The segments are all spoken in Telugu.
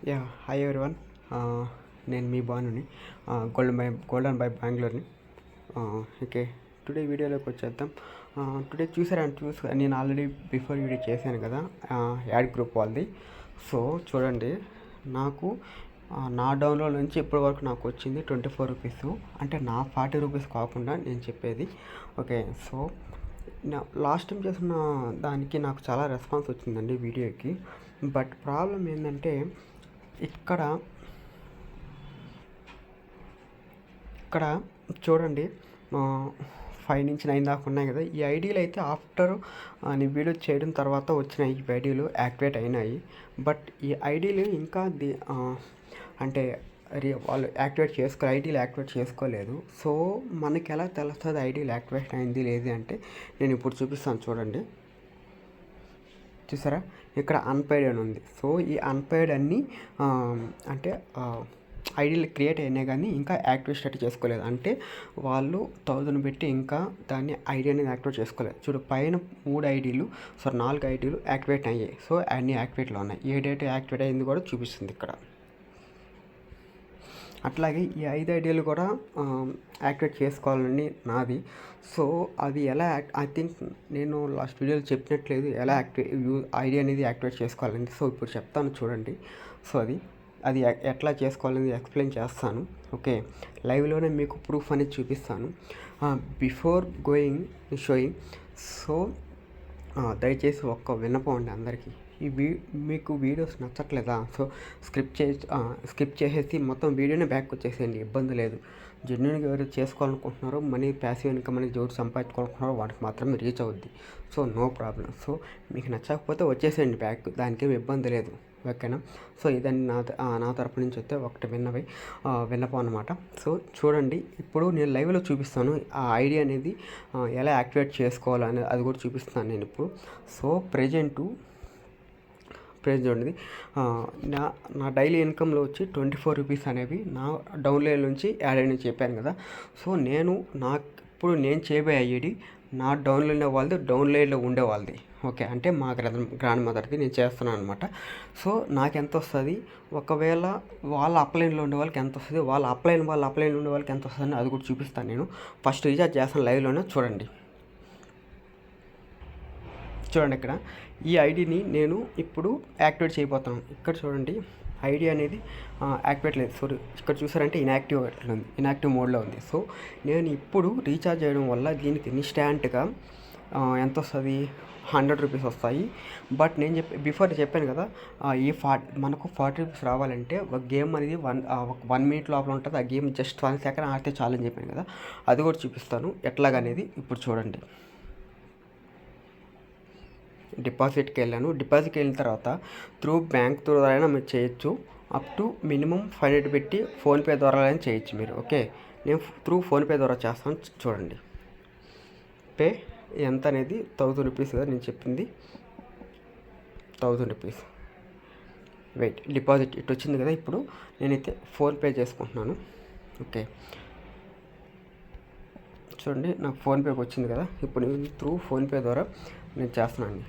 Hi everyone. నేను మీ బానుని, గోల్డెన్ బై బెంగళూరుని. ఓకే, టుడే వీడియోలోకి వచ్చేద్దాం. టుడే నేను ఆల్రెడీ బిఫోర్ వీడియో చేశాను కదా, యాడ్ గ్రూప్ వాళ్ళది. సో చూడండి, నాకు నా డౌన్లోడ్ నుంచి ఇప్పటి వరకు నాకు వచ్చింది 24 రూపీస్. అంటే నా 40 రూపీస్ కాకుండా నేను చెప్పేది. ఓకే, సో లాస్ట్ టైం చేసిన దానికి నాకు చాలా రెస్పాన్స్ వచ్చిందండి వీడియోకి. బట్ ప్రాబ్లం ఏంటంటే, ఇక్కడ ఇక్కడ చూడండి, 5 నుంచి 9 దాకా ఉన్నాయి కదా. ఈ ఐడీలు అయితే ఆఫ్టర్ నేను వీడియో చేయడం తర్వాత వచ్చిన ఈ ఐడీలు యాక్టివేట్ అయినాయి. బట్ ఈ ఐడీలు ఇంకా అంటే వాళ్ళు ఐడీలు యాక్టివేట్ చేసుకోలేదు. సో మనకి ఎలా తెలుస్తుంది ఐడీలు యాక్టివేట్ అయింది లేదు అంటే, నేను ఇప్పుడు చూపిస్తాను చూడండి. చూసారా, ఇక్కడ అన్పెయిడ్ అని ఉంది. సో ఈ అన్పెయిడ్ అన్నీ అంటే ఐడీలు క్రియేట్ అయినాయి కానీ ఇంకా యాక్టివేట్ స్టార్ట్ చేసుకోలేదు. అంటే వాళ్ళు 1000 పెట్టి ఇంకా దాన్ని ఐడి అనేది యాక్టివేట్ చేసుకోలేదు. చూడు, పైన 4 ఐడీలు యాక్టివేట్ అయ్యాయి. సో అన్నీ యాక్టివేట్లో ఉన్నాయి. ఏ డేట్ యాక్టివేట్ అయింది కూడా చూపిస్తుంది ఇక్కడ. అట్లాగే ఈ 5 ఐడీలు కూడా యాక్టివేట్ చేసుకోవాలని నాది. సో అది ఎలా ఐ థింక్ నేను లాస్ట్ వీడియోలో చెప్పినట్లేదు ఎలా ఐడి అనేది యాక్టివేట్ చేసుకోవాలని. సో ఇప్పుడు చెప్తాను చూడండి. సో అది ఎట్లా చేసుకోవాలని ఎక్స్ప్లెయిన్ చేస్తాను. ఓకే, లైవ్లోనే మీకు ప్రూఫ్ అనేది చూపిస్తాను బిఫోర్ షోయింగ్. సో దయచేసి ఒక్క విన్నపం అండి అందరికీ. మీకు వీడియోస్ నచ్చట్లేదా? సో స్కిప్ చేసేసి మొత్తం వీడియోనే బ్యాక్ వచ్చేసేయండి, ఇబ్బంది లేదు. జెన్యున్గా ఎవరు చేసుకోవాలనుకుంటున్నారో, మనీ ప్యాసివ్ ఇన్కమ్ అనేది ఎవరు సంపాదించుకోవాలనుకుంటున్నారో వాటికి మాత్రమే రీచ్ అవుద్ది. So no problem. సో మీకు నచ్చకపోతే వచ్చేసేయండి బ్యాక్, దానికేం ఇబ్బంది లేదు. ఓకేనా? సో ఇదండి నా తరపు నుంచి అయితే ఒకటి విన్నపం అనమాట. సో చూడండి, ఇప్పుడు నేను లైవ్లో చూపిస్తాను ఆ ఐడియా అనేది ఎలా యాక్టివేట్ చేసుకోవాలనేది, అది కూడా చూపిస్తాను నేను ఇప్పుడు. సో ప్రెజెంట్ చూడండి, నా డైలీ ఇన్కంలో వచ్చి 24 రూపీస్ అనేవి నా డౌన్లైన్ నుంచి యాడ్ అయిన చెప్పాను కదా. సో ఇప్పుడు నేను చేయబోయే ఐడి నా డౌన్లైన్లో ఉండే వాళ్ళది. ఓకే, అంటే మా గ్రాండ్ మదర్ది నేను చేస్తున్నాను అనమాట. సో నాకు ఎంత వస్తుంది, ఒకవేళ వాళ్ళ అప్లైన్లో ఉండే వాళ్ళకి ఎంత వస్తుంది, వాళ్ళ అప్లైన్లో ఉండే వాళ్ళకి ఎంత వస్తుంది అది కూడా చూపిస్తాను నేను. ఫస్ట్ రీఛార్జ్ చేస్తాను లైవ్లోనే. చూడండి ఇక్కడ ఈ ఐడిని నేను ఇప్పుడు యాక్టివేట్ చేయబోతున్నాను. ఇక్కడ చూడండి, ఐడి అనేది యాక్టివేట్ లేదు. సో ఇక్కడ చూసారంటే ఇన్యాక్టివ్ మోడ్లో ఉంది. సో నేను ఇప్పుడు రీఛార్జ్ చేయడం వల్ల దీనికి ఇన్స్టాంట్గా ఎంత వస్తుంది, 100 రూపీస్ వస్తాయి. బట్ నేను బిఫోర్ చెప్పాను కదా, మనకు 40 రూపీస్ రావాలంటే ఒక గేమ్ అనేది 1 మినిట్ లోపల ఉంటుంది. ఆ గేమ్ జస్ట్ 1 సెకండ్ ఆడితే చాలని చెప్పాను కదా, అది కూడా చూపిస్తాను ఎట్లాగనేది. ఇప్పుడు చూడండి, డిపాజిట్కి వెళ్ళిన తర్వాత బ్యాంక్ ద్వారా మీరు చేయొచ్చు. అప్ టు మినిమం 500 పెట్టి ఫోన్పే ద్వారా చేయొచ్చు మీరు. ఓకే, నేను ఫోన్పే ద్వారా చేస్తాను. చూడండి, పే ఎంత అనేది 1000 రూపీస్ కదా నేను చెప్పింది, 1000 రూపీస్. వెయిట్, డిపాజిట్ ఇటు వచ్చింది కదా. ఇప్పుడు నేనైతే ఫోన్పే చేసుకుంటున్నాను. ఓకే, చూడండి, నాకు ఫోన్పేకి వచ్చింది కదా. ఇప్పుడు నేను ఫోన్పే ద్వారా నేను చేస్తున్నాను.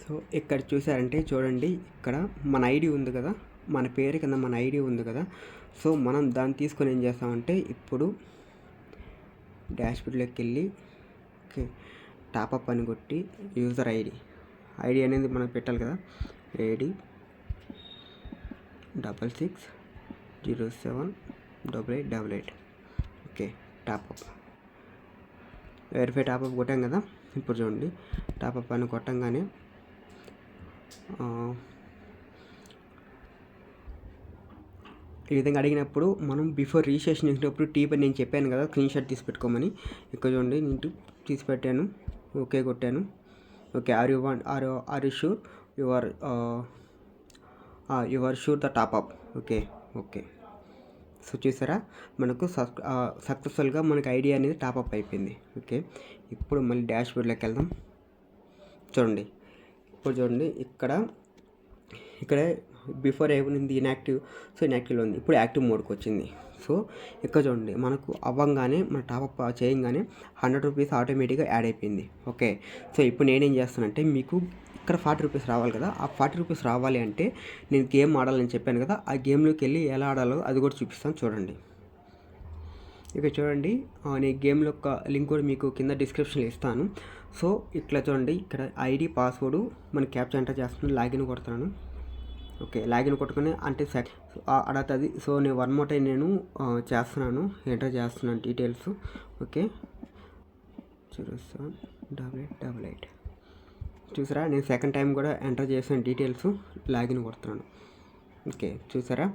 సో ఇక్కడ చూసారంటే చూడండి, ఇక్కడ మన ఐడి ఉంది కదా, మన పేరు కింద మన ఐడి ఉంది కదా. సో మనం దాన్ని తీసుకొని ఏం చేస్తామంటే, ఇప్పుడు డాష్బోర్డ్లోకి వెళ్ళి ఓకే టాప్అప్ అని కొట్టి యూజర్ ఐడి అనేది మనం పెట్టాలి కదా. ID 66078888. Okay, top up verify top up కొట్టాం కదా. ఇప్పుడు చూడండి, టాప్అప్ అని కొట్టంగానే ఈ విధంగా అడిగినప్పుడు మనం బిఫోర్ రిజిస్ట్రేషన్ చేసినప్పుడు టీపై నేను చెప్పాను కదా స్క్రీన్ షాట్ తీసి పెట్టుకోమని. ఇక్కడ చూడండి, నేను తీసి పెట్టాను. ఓకే కొట్టాను. Okay, are you sure you are sure the top up. Okay so చూసారా మనకు సక్సెస్ఫుల్గా మనకి ఐడి అనేది టాప్అప్ అయిపోయింది. ఓకే, ఇప్పుడు మళ్ళీ డాష్ బోర్డ్లోకి వెళ్దాం. చూడండి, ఇప్పుడు చూడండి ఇక్కడ బిఫోర్ ఏముంది ఇన్యాక్టివ్, సో ఇన్యాక్టివ్లో ఉంది. ఇప్పుడు యాక్టివ్ మోడ్కి వచ్చింది. సో ఇక్కడ చూడండి మనకు అవ్వంగానే మన టాప్అప్ చేయగానే 100 రూపీస్ ఆటోమేటిక్గా యాడ్ అయిపోయింది. ఓకే, సో ఇప్పుడు నేనేం చేస్తానంటే మీకు ఇక్కడ 40 రూపీస్ రావాలి కదా, ఆ 40 రూపీస్ రావాలి అంటే నేను గేమ్ ఆడాలని చెప్పాను కదా, ఆ గేమ్లోకి వెళ్ళి ఎలా ఆడాలో అది కూడా చూపిస్తాను చూడండి. ఇక చూడండి, నేను గేమ్లో ఒక లింక్ కూడా మీకు కింద డిస్క్రిప్షన్లో ఇస్తాను. సో ఇట్లా చూడండి, ఇక్కడ ఐడి పాస్వర్డ్ మన క్యాప్చర్ ఎంటర్ చేస్తున్నాను, లాగిన్ కొడుతున్నాను. ఓకే, లాగిన్ కొట్టుకుని అంటే అడుగుతుంది. సో నేను 1 more time నేను చేస్తున్నాను, ఎంటర్ చేస్తున్నాను డీటెయిల్స్. ఓకే, 078888 చూసారా, నేను సెకండ్ టైం కూడా ఎంటర్ చేసిన డీటెయిల్స్, లాగిన్ కొడుతున్నాను. ఓకే చూసారా,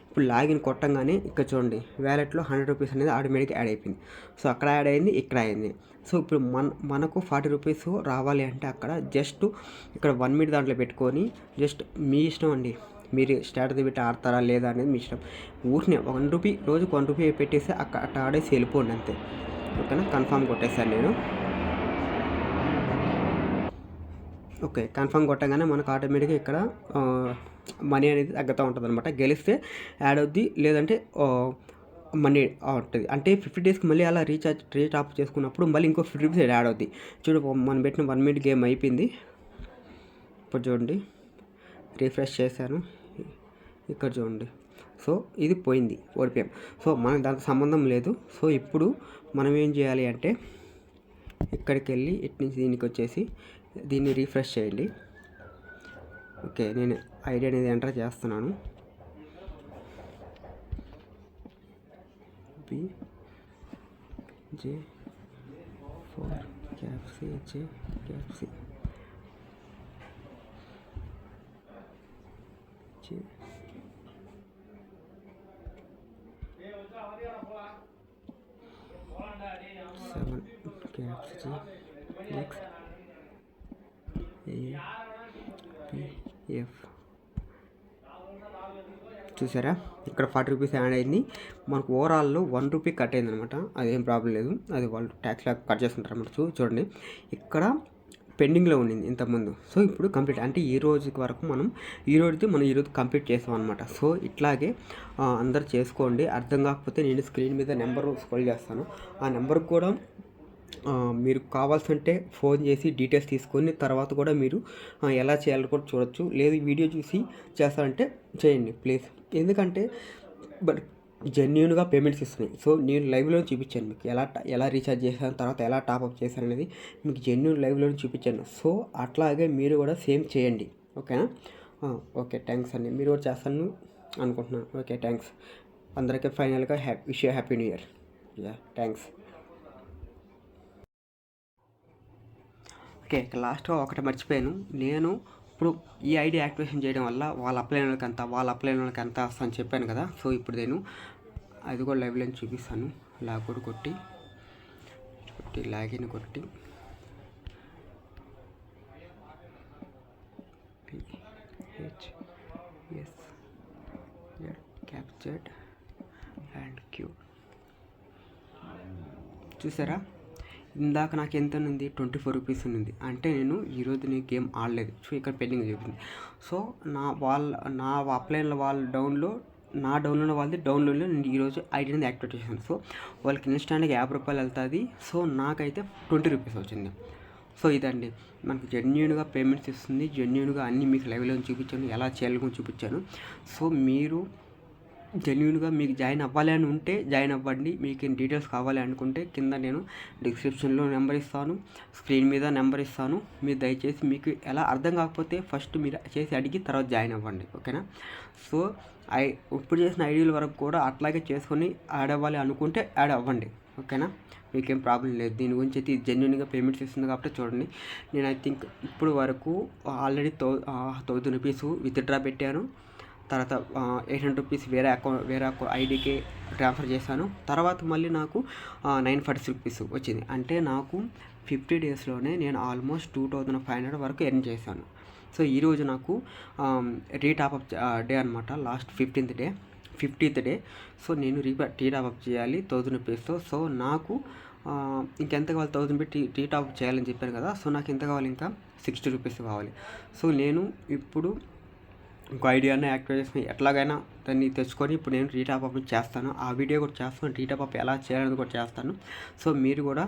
ఇప్పుడు లాగిన్ కొట్టంగానే ఇక్కడ చూడండి వ్యాలెట్లో 100 రూపీస్ అనేది ఆటోమేటిక్గా యాడ్ అయిపోయింది. సో అక్కడ యాడ్ అయింది, ఇక్కడ అయింది. సో ఇప్పుడు మనకు 40 రూపీస్ రావాలి అంటే అక్కడ జస్ట్ ఇక్కడ 1 minute దాంట్లో పెట్టుకొని జస్ట్ మీ ఇష్టం అండి, మీరు స్టాటస్ పెట్టి ఆడతారా లేదా అనేది మీ ఇష్టం. ఊరినే 1 రూపీ, రోజుకు 1 రూపీ పెట్టేసి అక్కడ ఆడేసి వెళ్ళిపోండి అంతే. ఓకేనా, కన్ఫామ్ కొట్టేస్తాను నేను. ఓకే, కన్ఫామ్ కొట్టగానే మనకు ఆటోమేటిక్గా ఇక్కడ మనీ అనేది తగ్గుతూ ఉంటుంది అనమాట. గెలిస్తే యాడ్ అవుద్ది, లేదంటే మనీ ఉంటుంది. అంటే 50 daysకి మళ్ళీ అలా రీఛార్జ్ ఆఫ్ చేసుకున్నప్పుడు మళ్ళీ ఇంకో 50 రూపీస్ యాడ్ అవుద్ది. చూడు, మనం పెట్టిన 1 minute గేమ్ అయిపోయింది. ఇప్పుడు చూడండి, రిఫ్రెష్ చేశాను, ఇక్కడ చూడండి. సో ఇది పోయింది, ఓడిపోయాం. సో మనకు దానికి సంబంధం లేదు. సో ఇప్పుడు మనం ఏం చేయాలి అంటే ఇక్కడికి వెళ్ళి ఇటు నుంచి దీనికి వచ్చేసి దీన్ని రీఫ్రెష్ చేయండి. ఓకే, నేను ఐడి అనేది ఎంటర్ చేస్తున్నాను. BJ4 క్యాప్సీ క్యాప్సీ నెక్స్ట్ APF చూసారా, ఇక్కడ 40 రూపీస్ యాడ్ అయింది. మనకు ఓవరాల్లో 1 రూపీ కట్ అయింది అనమాట. అదేం ప్రాబ్లం లేదు, అది వాళ్ళు ట్యాక్స్ లాగా కట్ చేసుకుంటారు అన్నమాట. చూడండి, ఇక్కడ పెండింగ్లో ఉండింది ఇంతకుముందు. సో ఇప్పుడు కంప్లీట్ అంటే ఈ రోజుకి వరకు మనం ఈరోజు కంప్లీట్ చేసాం అనమాట. సో ఇట్లాగే అందరు చేసుకోండి. అర్థం కాకపోతే నేను స్క్రీన్ మీద నెంబర్ స్క్రోల్ చేస్తాను, ఆ నెంబర్కి కూడా మీరు కావాల్సింటే ఫోన్ చేసి డీటెయిల్స్ తీసుకొని తర్వాత కూడా మీరు ఎలా చేయాలో కూడా చూడొచ్చు. లేదు వీడియో చూసి చేస్తారంటే చేయండి ప్లీజ్. ఎందుకంటే బట్ జెన్యూన్గా పేమెంట్స్ ఇస్తున్నాయి. సో నేను లైవ్లో చూపించాను మీకు ఎలా రీఛార్జ్ చేశాను, తర్వాత ఎలా టాప్అప్ చేశాను అనేది మీకు జెన్యూన్ లైవ్లో చూపించాను. సో అట్లాగే మీరు కూడా సేమ్ చేయండి. ఓకేనా? ఓకే, థ్యాంక్స్ అండి. మీరు కూడా చేస్తాను అనుకుంటున్నాను. ఓకే, థ్యాంక్స్ అందరికీ. ఫైనల్గా wish you happy new year. Thanks. Okay, లాస్ట్గా ఒకటి మర్చిపోయాను. నేను ఇప్పుడు ఈ ఐడి యాక్టివేషన్ చేయడం వల్ల వాళ్ళ అప్లై వాళ్ళకి ఎంత వస్తుందని చెప్పాను కదా. సో ఇప్పుడు నేను అది కూడా లైవ్లో చూపిస్తాను. లాగౌట్ కొట్టి లాగిన్ కొట్టి క్యాప్చర్డ్ అండ్ క్యూ చూసారా, ఇందాక నాకు ఎంత ఉంది, 24 రూపీస్ ఉంది. అంటే నేను ఈరోజు గేమ్ ఆడలేదు. సో ఇక్కడ పెండింగ్ చూపింది. సో నా అప్లైన్లో వాళ్ళ డౌన్లోడ్ వాళ్ళది డౌన్లోడ్లో నేను ఈరోజు ఐడి అనేది యాక్టివేట్ చేశాను. సో వాళ్ళకి ఇన్స్టాంట్గా 50 రూపాయలు వెళ్తుంది. సో నాకైతే 20 రూపీస్ వచ్చింది. సో ఇదండి, మనకు జెన్యూన్గా పేమెంట్స్ ఇస్తుంది. జెన్యూన్గా అన్నీ మీకు లైవ్లో చూపించాను, ఎలా చేయాలో చూపించాను. సో మీరు జెన్యూన్గా మీకు జాయిన్ అవ్వాలి అని ఉంటే జాయిన్ అవ్వండి. మీకు డీటెయిల్స్ కావాలి అనుకుంటే కింద నేను డిస్క్రిప్షన్లో నెంబర్ ఇస్తాను, స్క్రీన్ మీద నెంబర్ ఇస్తాను. మీరు దయచేసి మీకు ఎలా అర్థం కాకపోతే ఫస్ట్ మీరు చేసి అడిగి తర్వాత జాయిన్ అవ్వండి. ఓకేనా? సో ఇప్పుడు చేసిన ఐడియాల వరకు కూడా అట్లాగే చేసుకొని యాడ్ అవ్వాలి అనుకుంటే యాడ్ అవ్వండి. ఓకేనా? మీకేం ప్రాబ్లం లేదు. దీని గురించి అయితే జెన్యూన్గా పేమెంట్స్ ఇస్తుంది కాబట్టి చూడండి. నేను ఐ థింక్ ఇప్పుడు వరకు ఆల్రెడీ 1000 రూపీస్ విత్డ్రా పెట్టాను. తర్వాత 800 రూపీస్ వేరే ఐడికి ట్రాన్స్ఫర్ చేశాను. తర్వాత మళ్ళీ నాకు 940 రూపీస్ వచ్చింది. అంటే నాకు 50 డేస్లోనే నేను ఆల్మోస్ట్ 2500 వరకు ఎర్న్ చేశాను. సో ఈరోజు నాకు రీటాప్అప్ డే అనమాట, last 15th day. 50th day. So నేను టీ టాప్ అప్ చేయాలి 1000 రూపీస్తో. సో నాకు ఇంకెంత కావాలి, 1000 పెట్టి టీ టాప్ చేయాలని చెప్పాను కదా. సో నాకు ఎంత కావాలి, ఇంకా 60 రూపీస్ కావాలి. సో నేను ఇప్పుడు ఇంకో ఐడియాని యాక్టివేట్ చేసుకుని ఎట్లాగైనా దాన్ని తెచ్చుకొని ఇప్పుడు నేను టీ టాప్ అప్ చేస్తాను. ఆ వీడియో కూడా చేస్తాను, టీ టాప్ అప్ ఎలా చేయాలని కూడా చేస్తాను. సో మీరు కూడా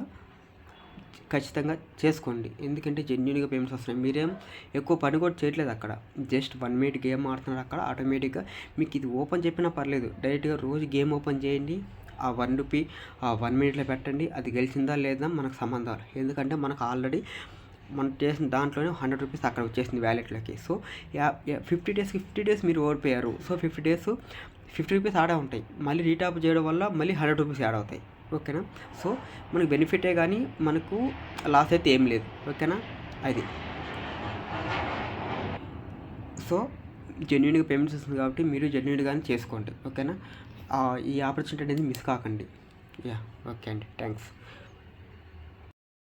ఖచ్చితంగా చేసుకోండి, ఎందుకంటే జెన్యూన్గా పేమెంట్స్ వస్తున్నాయి. మీరేం ఎక్కువ పని కూడా చేయట్లేదు అక్కడ, జస్ట్ 1 మినిట్ గేమ్ ఆడుతున్నారు అక్కడ. ఆటోమేటిక్గా మీకు ఇది ఓపెన్ చెప్పినా పర్లేదు, డైరెక్ట్గా రోజు గేమ్ ఓపెన్ చేయండి, ఆ 1 రూపీ ఆ 1 మినిట్లో పెట్టండి. అది గెలిచిందా లేదా మనకు సంబంధాలు, ఎందుకంటే మనకు ఆల్రెడీ మనం చేసిన దాంట్లోనే 100 రూపీస్ అక్కడ వచ్చేసింది వ్యాలెట్లోకి. సో 50 డేస్ మీరు ఓడిపోయారు. సో 50 రూపీస్ ఆడే ఉంటాయి, మళ్ళీ రీటాప్ చేయడం వల్ల మళ్ళీ 100 రూపీస్ యాడ్ అవుతాయి. ఓకేనా. సో మనకు బెనిఫిటే కానీ మనకు లాస్ అయితే ఏం లేదు. ఓకేనా. అది సో జెన్యూన్గా పేమెంట్స్ వస్తుంది కాబట్టి మీరు జెన్యూన్గానే చేసుకోండి. ఓకేనా. ఈ ఆపర్చునిటీ అనేది మిస్ కాకండి. ఓకే అండి, థ్యాంక్స్.